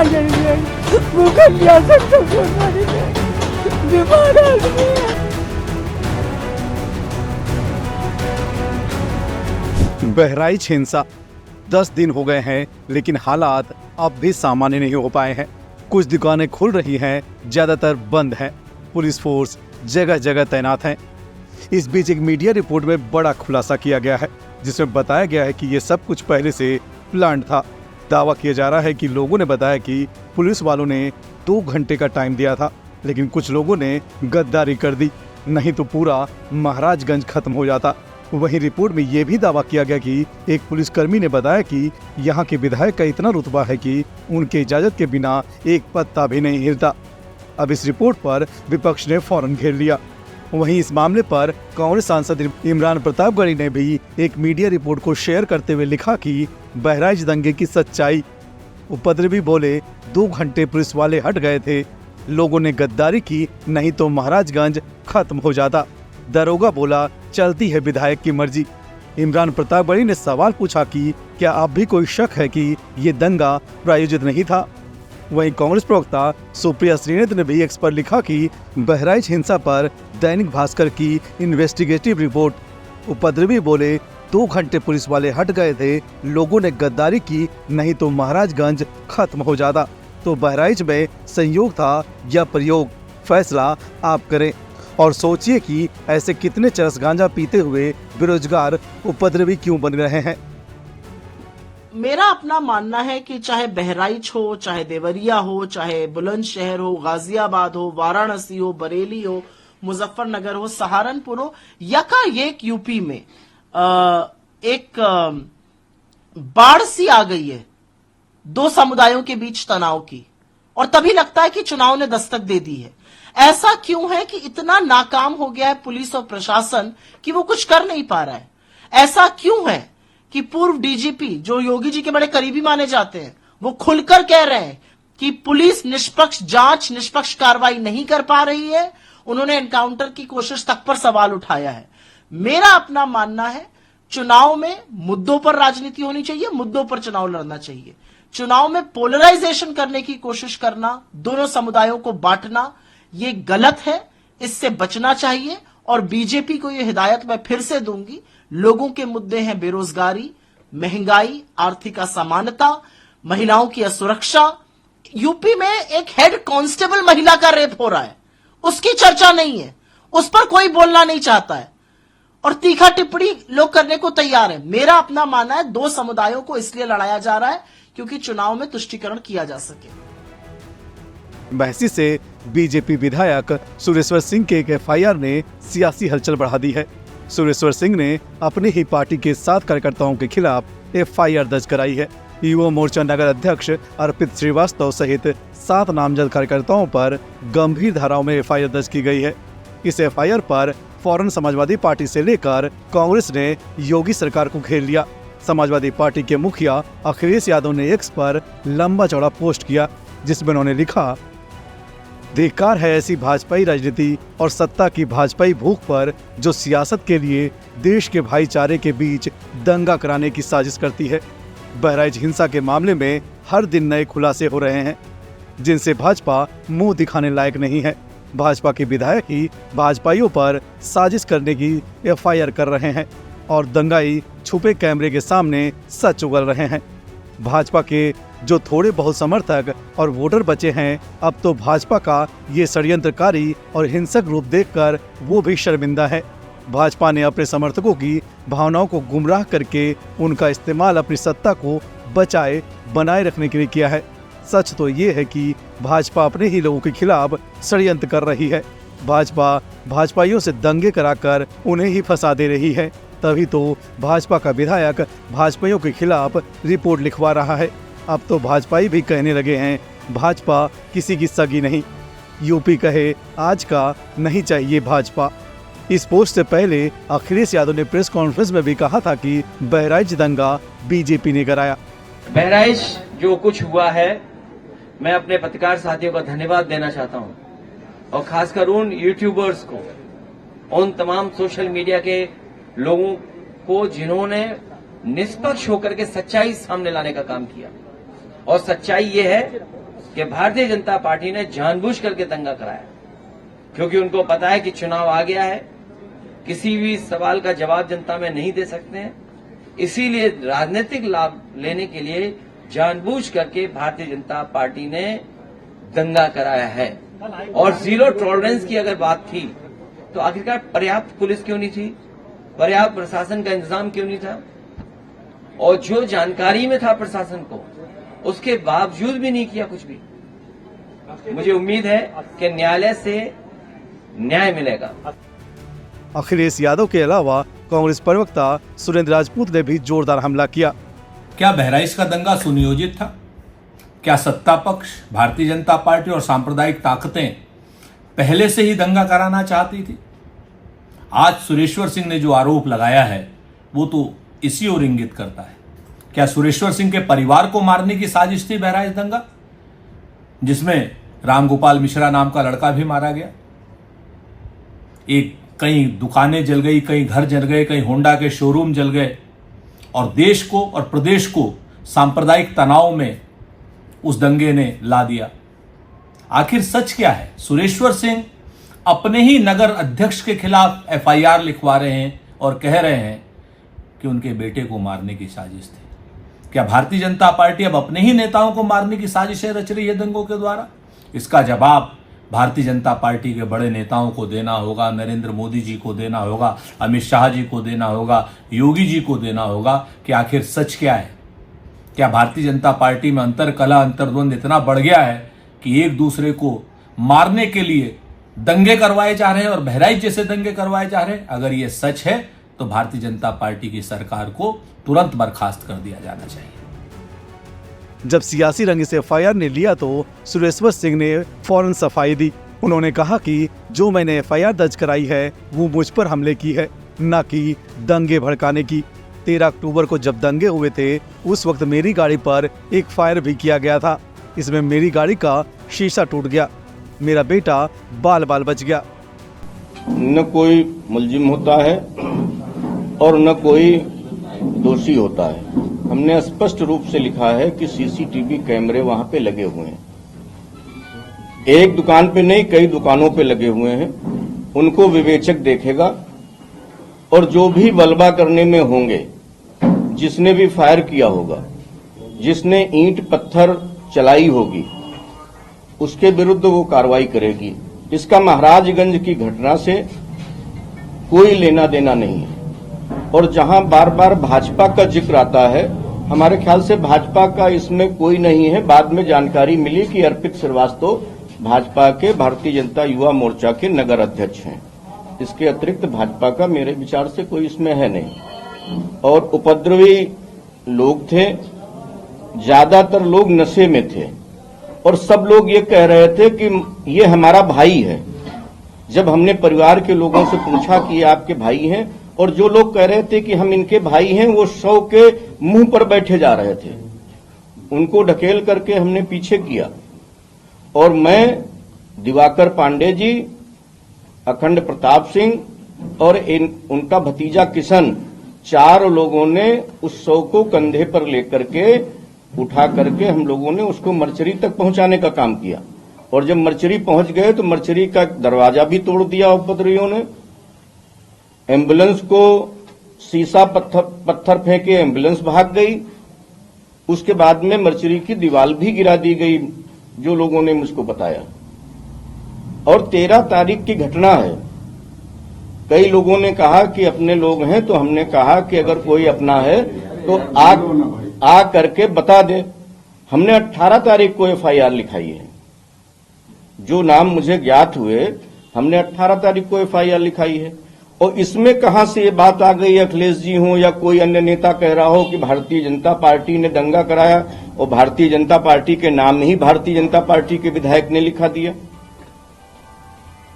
जाएंगे, भूखा प्यासा सब मरेंगे, बीमार आदमी है। बहराइच हिंसा 10 दिन हो गए हैं, लेकिन हालात अब भी सामान्य नहीं हो पाए हैं। कुछ दुकानें खुल रही हैं, ज्यादातर बंद हैं। पुलिस फोर्स जगह जगह तैनात है। इस बीच एक मीडिया रिपोर्ट में बड़ा खुलासा किया गया है, जिसमें बताया गया है कि ये सब कुछ पहले से प्लान था। दावा किया जा रहा है कि लोगों ने बताया कि पुलिस वालों ने 2 घंटे का टाइम दिया था, लेकिन कुछ लोगों ने गद्दारी कर दी, नहीं तो पूरा महाराजगंज खत्म हो जाता। वहीं रिपोर्ट में यह भी दावा किया गया कि एक पुलिसकर्मी ने बताया कि यहाँ के विधायक का इतना रुतबा है कि उनके इजाजत के बिना एक पत्ता भी नहीं हिलता। अब इस रिपोर्ट पर विपक्ष ने फौरन घेर लिया। वहीं इस मामले पर कांग्रेस सांसद इमरान प्रतापगढ़ी ने भी एक मीडिया रिपोर्ट को शेयर करते हुए लिखा कि बहराइच दंगे की सच्चाई। उपद्रवी बोले 2 घंटे पुलिस वाले हट गए थे, लोगों ने गद्दारी की, नहीं तो महाराजगंज खत्म हो जाता। दरोगा बोला चलती है विधायक की मर्जी। इमरान प्रतापगढ़ी ने सवाल पूछा कि क्या अब भी कोई शक है कि ये दंगा प्रायोजित नहीं था। वहीं कांग्रेस प्रवक्ता सुप्रिया श्रीनेत ने भी एक्स पर लिखा कि बहराइच हिंसा पर दैनिक भास्कर की इन्वेस्टिगेटिव रिपोर्ट। उपद्रवी बोले 2 घंटे पुलिस वाले हट गए थे, लोगों ने गद्दारी की, नहीं तो महाराजगंज खत्म हो जाता। तो बहराइच में संयोग था या प्रयोग, फैसला आप करें। और सोचिए कि ऐसे कितने चरस गांजा पीते हुए बेरोजगार उपद्रवी क्यों बन रहे हैं। मेरा अपना मानना है कि चाहे बहराइच हो, चाहे देवरिया हो, चाहे बुलंदशहर हो, गाजियाबाद हो, वाराणसी हो, बरेली हो, मुजफ्फरनगर हो, सहारनपुर हो, यकायेक यूपी में एक बाढ़ सी आ गई है 2 समुदायों के बीच तनाव की, और तभी लगता है कि चुनाव ने दस्तक दे दी है। ऐसा क्यों है कि इतना नाकाम हो गया है पुलिस और प्रशासन कि वो कुछ कर नहीं पा रहा है। ऐसा क्यों है कि पूर्व डीजीपी जो योगी जी के बड़े करीबी माने जाते हैं, वो खुलकर कह रहे हैं कि पुलिस निष्पक्ष जांच, निष्पक्ष कार्रवाई नहीं कर पा रही है। उन्होंने एनकाउंटर की कोशिश तक पर सवाल उठाया है। मेरा अपना मानना है चुनाव में मुद्दों पर राजनीति होनी चाहिए, मुद्दों पर चुनाव लड़ना चाहिए। चुनाव में पोलराइजेशन करने की कोशिश करना, दोनों समुदायों को बांटना, ये गलत है, इससे बचना चाहिए। और बीजेपी को ये हिदायत मैं फिर से दूंगी, लोगों के मुद्दे हैं बेरोजगारी, महंगाई, आर्थिक असमानता, महिलाओं की असुरक्षा। यूपी में एक हेड कांस्टेबल महिला का रेप हो रहा है, उसकी चर्चा नहीं है, उस पर कोई बोलना नहीं चाहता है, और तीखा टिप्पणी लोग करने को तैयार है। मेरा अपना मानना है 2 समुदायों को इसलिए लड़ाया जा रहा है क्योंकि चुनाव में तुष्टीकरण किया जा सके। बहसी से बीजेपी विधायक सुरेश्वर सिंह के एक एफआईआर ने सियासी हलचल बढ़ा दी है। सुरेश्वर सिंह ने अपनी ही पार्टी के 7 कार्यकर्ताओं के खिलाफ एफआईआर दर्ज कराई है। युवा मोर्चा नगर अध्यक्ष अर्पित श्रीवास्तव सहित 7 नामजद कार्यकर्ताओं पर गंभीर धाराओं में एफआईआर दर्ज की गई है। इस एफआईआर पर फौरन समाजवादी पार्टी से लेकर कांग्रेस ने योगी सरकार को घेर लिया। समाजवादी पार्टी के मुखिया अखिलेश यादव ने एक्स पर लंबा चौड़ा पोस्ट किया, जिसमें उन्होंने लिखा, धिक्कार है ऐसी भाजपाई राजनीति और सत्ता की भाजपाई भूख पर जो सियासत के लिए देश के भाईचारे के बीच दंगा कराने की साजिश करती है। बहराइच हिंसा के मामले में हर दिन नए खुलासे हो रहे हैं, जिनसे भाजपा मुंह दिखाने लायक नहीं है। भाजपा के विधायक ही भाजपाइयों पर साजिश करने की एफआईआर कर रहे हैं और दंगाई छुपे कैमरे के सामने सच उगल रहे हैं। भाजपा के जो थोड़े बहुत समर्थक और वोटर बचे हैं, अब तो भाजपा का ये षड्यंत्रकारी और हिंसक रूप देखकर वो भी शर्मिंदा है। भाजपा ने अपने समर्थकों की भावनाओं को गुमराह करके उनका इस्तेमाल अपनी सत्ता को बनाए रखने के लिए किया है। सच तो ये है कि भाजपा अपने ही लोगों के खिलाफ षड्यंत्र कर रही है। भाजपा भाजपाइयों से दंगे कराकर उन्हें ही फंसा दे रही है। तभी तो भाजपा का विधायक भाजपाइयों के खिलाफ रिपोर्ट लिखवा रहा है। अब तो भाजपाई भी कहने लगे हैं, भाजपा किसी की सगी नहीं, यूपी कहे आज का नहीं चाहिए भाजपा। इस पोस्ट से पहले अखिलेश यादव ने प्रेस कॉन्फ्रेंस में भी कहा था कि बहराइच दंगा बीजेपी ने कराया। बहराइच जो कुछ हुआ है, मैं अपने पत्रकार साथियों का धन्यवाद देना चाहता हूं, और खासकर उन यूट्यूबर्स को, उन तमाम सोशल मीडिया के लोगों को जिन्होंने निष्पक्ष होकर के सच्चाई सामने लाने का काम किया। और सच्चाई ये है कि भारतीय जनता पार्टी ने जानबूझ करके दंगा कराया, क्योंकि उनको पता है कि चुनाव आ गया है, किसी भी सवाल का जवाब जनता में नहीं दे सकते हैं, इसीलिए राजनीतिक लाभ लेने के लिए जानबूझ करके भारतीय जनता पार्टी ने दंगा कराया है। और जीरो टॉलरेंस की अगर बात थी तो आखिरकार पर्याप्त पुलिस क्यों नहीं थी, पर्याप्त प्रशासन का इंतजाम क्यों नहीं था, और जो जानकारी में था प्रशासन को उसके बावजूद भी नहीं किया कुछ भी। मुझे उम्मीद है कि न्यायालय से न्याय मिलेगा। अखिलेश यादव के अलावा कांग्रेस प्रवक्ता सुरेंद्र राजपूत ने भी जोरदार हमला किया। क्या बहराइच का दंगा सुनियोजित था? क्या सत्ता पक्ष, भारतीय जनता पार्टी और सांप्रदायिक ताकतें पहले से ही दंगा कराना चाहती थी? आज सुरेश्वर सिंह ने जो आरोप लगाया है वो तो इसी ओर इंगित करता है। क्या सुरेश्वर सिंह के परिवार को मारने की साजिश थी बहराइच दंगा, जिसमें रामगोपाल मिश्रा नाम का लड़का भी मारा गया? कई दुकानें जल गई, कई घर जल गए, कई होंडा के शोरूम जल गए, और देश को और प्रदेश को सांप्रदायिक तनाव में उस दंगे ने ला दिया। आखिर सच क्या है? सुरेश्वर सिंह अपने ही नगर अध्यक्ष के खिलाफ एफआईआर लिखवा रहे हैं और कह रहे हैं कि उनके बेटे को मारने की साजिश थी। क्या भारतीय जनता पार्टी अब अपने ही नेताओं को मारने की साजिशें रच रही है दंगों के द्वारा? इसका जवाब भारतीय जनता पार्टी के बड़े नेताओं को देना होगा, नरेंद्र मोदी जी को देना होगा, अमित शाह जी को देना होगा, योगी जी को देना होगा कि आखिर सच क्या है। क्या भारतीय जनता पार्टी में अंतरकलह, अंतर्द्वंद इतना बढ़ गया है कि एक दूसरे को मारने के लिए दंगे करवाए जा रहे हैं और बहराइच जैसे दंगे करवाए जा रहे हैं? अगर ये सच है तो भारतीय जनता पार्टी की सरकार को तुरंत बर्खास्त कर दिया जाना चाहिए। जब सियासी रंग से एफआईआर ने लिया तो सुरेश्वर सिंह ने फौरन सफाई दी। उन्होंने कहा कि जो मैंने एफआईआर दर्ज कराई है वो मुझ पर हमले की है, न कि दंगे भड़काने की। 13 अक्टूबर को जब दंगे हुए थे उस वक्त मेरी गाड़ी पर एक फायर भी किया गया था। इसमें मेरी गाड़ी का शीशा टूट गया, मेरा बेटा बाल बाल बच गया। न कोई मुलजिम होता है और न कोई दोषी होता है। हमने स्पष्ट रूप से लिखा है कि सीसीटीवी कैमरे वहां पे लगे हुए हैं, एक दुकान पे नहीं कई दुकानों पे लगे हुए हैं। उनको विवेचक देखेगा और जो भी बलवा करने में होंगे, जिसने भी फायर किया होगा, जिसने ईंट पत्थर चलाई होगी, उसके विरुद्ध वो कार्रवाई करेगी। इसका महाराजगंज की घटना से कोई लेना देना नहीं है। और जहां बार बार भाजपा का जिक्र आता है, हमारे ख्याल से भाजपा का इसमें कोई नहीं है। बाद में जानकारी मिली कि अर्पित श्रीवास्तव भाजपा के भारतीय जनता युवा मोर्चा के नगर अध्यक्ष हैं। इसके अतिरिक्त भाजपा का मेरे विचार से कोई इसमें है नहीं। और उपद्रवी लोग थे, ज्यादातर लोग नशे में थे और सब लोग ये कह रहे थे कि ये हमारा भाई है। जब हमने परिवार के लोगों से पूछा कि ये आपके भाई हैं, और जो लोग कह रहे थे कि हम इनके भाई हैं, वो शव के मुंह पर बैठे जा रहे थे। उनको ढकेल करके हमने पीछे किया और मैं, दिवाकर पांडे जी, अखंड प्रताप सिंह और उनका भतीजा किशन, 4 लोगों ने उस शव को कंधे पर लेकर के उठा करके हम लोगों ने उसको मर्चरी तक पहुंचाने का काम किया। और जब मर्चरी पहुंच गए तो मर्चरी का दरवाजा भी तोड़ दिया उपद्रवियों ने। एम्बुलेंस को शीशा पत्थर फेंके, एम्बुलेंस भाग गई। उसके बाद में मर्चरी की दीवार भी गिरा दी गई, जो लोगों ने मुझको बताया। और 13 तारीख की घटना है। कई लोगों ने कहा कि अपने लोग हैं, तो हमने कहा कि अगर कोई अपना है तो आ करके बता दे। हमने 18 तारीख को एफआईआर लिखाई है। जो नाम मुझे ज्ञात हुए, हमने 18 तारीख को एफआईआर लिखाई है। और इसमें कहां से ये बात आ गई, अखिलेश जी हो या कोई अन्य नेता कह रहा हो कि भारतीय जनता पार्टी ने दंगा कराया और भारतीय जनता पार्टी के नाम ही भारतीय जनता पार्टी के विधायक ने लिखा दिया।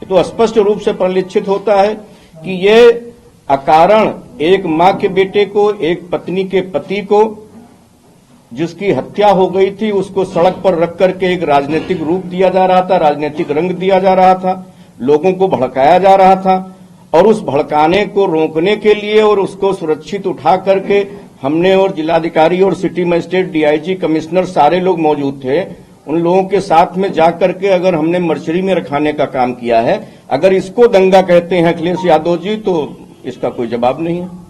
ये तो स्पष्ट रूप से परिलक्षित होता है कि ये अकारण एक मां के बेटे को, एक पत्नी के पति को, जिसकी हत्या हो गई थी, उसको सड़क पर रख करके एक राजनीतिक रूप दिया जा रहा था, राजनीतिक रंग दिया जा रहा था, लोगों को भड़काया जा रहा था। और उस भड़काने को रोकने के लिए और उसको सुरक्षित उठा करके हमने, और जिलाधिकारी और सिटी मजिस्ट्रेट, डीआईजी, कमिश्नर, सारे लोग मौजूद थे। उन लोगों के साथ में जाकर के अगर हमने मर्चरी में रखाने का काम किया है, अगर इसको दंगा कहते हैं अखिलेश यादव जी, तो इसका कोई जवाब नहीं है।